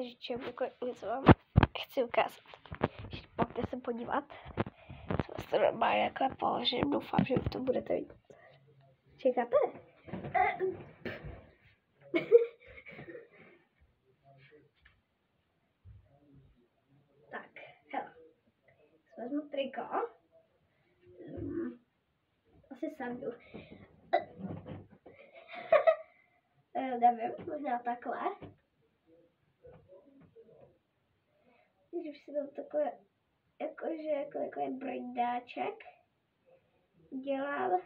Takže něco vám chci ukázat. Pojďte se podívat. Jsem to normálně takhle položím. Doufám, že to budete vidět. Čekáte? Tak, hele. Vezmu triko. Asi sandu. Nevím, možná takhle. Když si tam takhle, jako takový brindáček dělám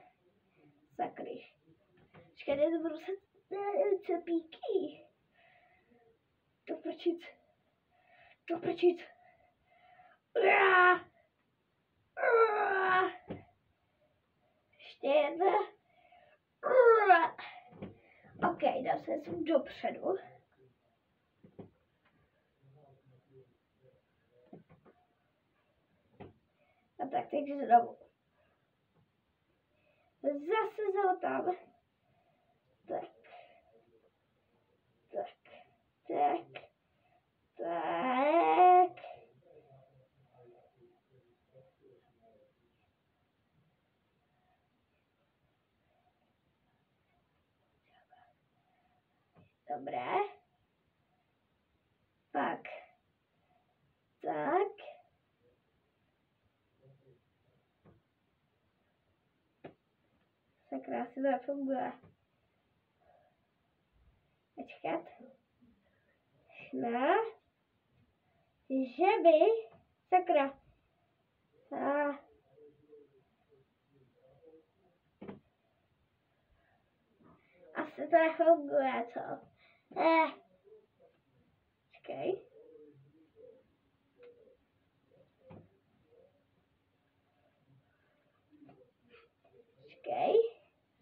sakryš. Počkejte, to budu se cepíky. To prčit. Ještě jedna. Ok, dám se sem dopředu. A tak teď znovu. Zase zaltám. Tak. Dobré. Tak. Sakra, si to funguje. Počkat. Ne. Že by. Sakra. Asi to nefunguje, co? Počkej.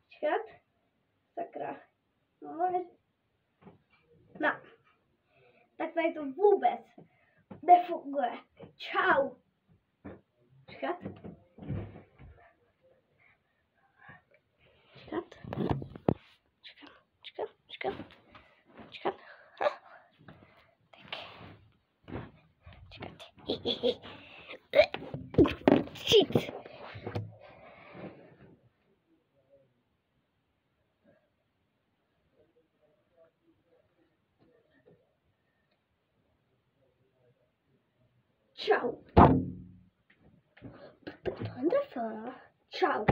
Počkat. Sakra. No. Tak tady to vůbec nefunguje. Čau. Počkat. Shit. Ciao. Ciao.